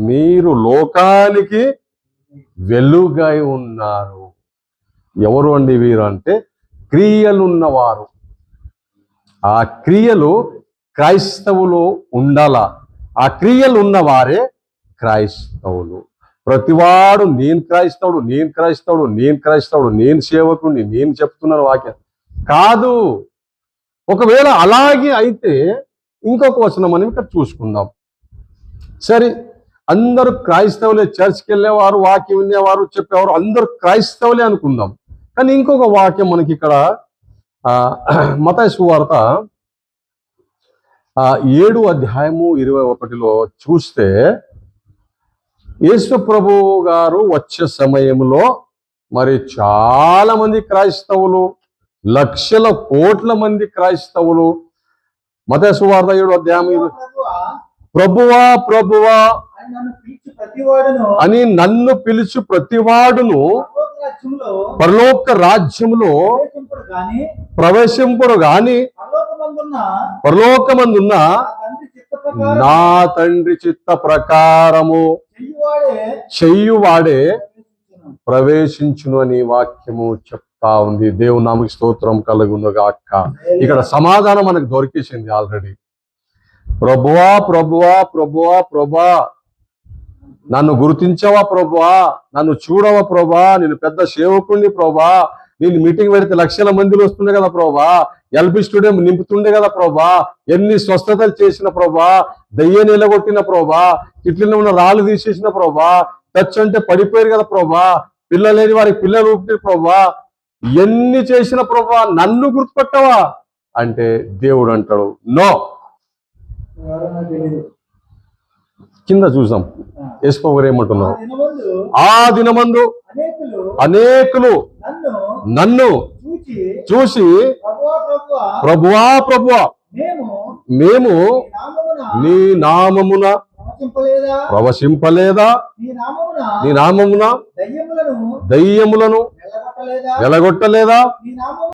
మీరు లోకానికి వెలుగై ఉన్నారు. ఎవరు అండి వీరు అంటే క్రియలున్నవారు. ఆ క్రియలు క్రైస్తవులు ఉండాల. ఆ క్రియలు ఉన్నవారే క్రైస్తవులు. ప్రతివాడు నేను క్రైస్తవుడు, నేను క్రైస్తవుడు, నేను క్రైస్తవుడు, నేను సేవకుడిని, నేను చెప్తున్నాను వాక్యం కాదు. ఒకవేళ అలాగే అయితే ఇంకొక వచనం మనం ఇక్కడ చూసుకుందాం. సరే, అందరూ క్రైస్తవులే, చర్చ్కి వెళ్ళేవారు, వాక్యం వినేవారు, చెప్పేవారు, అందరూ క్రైస్తవులే అనుకుందాం. కానీ ఇంకొక వాక్యం మనకి ఇక్కడ మత్తయి సువార్త 7:21 చూస్తే, యేసు ప్రభు గారు వచ్చే సమయంలో మరి చాలా మంది క్రైస్తవులు, లక్షల కోట్ల మంది క్రైస్తవులు మత్తయి సువార్త 7:20 ప్రభువా ప్రభువా అని నన్ను పిలుచు ప్రతివాడును పరలోక రాజ్యములో ప్రవేశింపరు గాని పరలోకమందున్న నా తండ్రి చిత్త ప్రకారము చెయ్యువాడే ప్రవేశించును అని వాక్యము చెప్తా ఉంది. దేవుని నామముకి స్తోత్రం కలుగునుగాక. ఇక్కడ సమాధానం మనకు దొరికేసింది ఆల్రెడీ. ప్రభువా ప్రభువా ప్రభువా ప్రభా, నన్ను గుర్తించవా ప్రభువా, నన్ను చూడవా ప్రభా, నేను పెద్ద సేవకుడిని ప్రభా, నేను మీటింగ్ పెడితే లక్షల మందిలో వస్తుండే కదా ప్రభా, ఎల్బీ స్టూడియం నింపుతుండే కదా ప్రభా, ఎన్ని స్వస్థతలు చేసిన ప్రభా, దయ్యం నిలగొట్టిన ప్రభా, ఇట్లనే ఉన్న రాళ్ళు తీసేసిన ప్రభా, టచ్ అంటే పడిపోయారు కదా ప్రభా, పిల్లలు లేని వారికి పిల్లలు ఊపితే ప్రభా, ఎన్ని చేసిన ప్రభా, నన్ను గుర్తుపట్టవా అంటే దేవుడు అంటాడు నో. కింద చూసాం యేసు గారు ఏమంటున్నారు, ఆ దినమందు అనేకులు నన్ను చూసి ప్రభువా ప్రభువా మేము నీ నామమున ప్రవశింపలేదా, నీ నామమున దయ్యములను వెలగొట్టలేదా,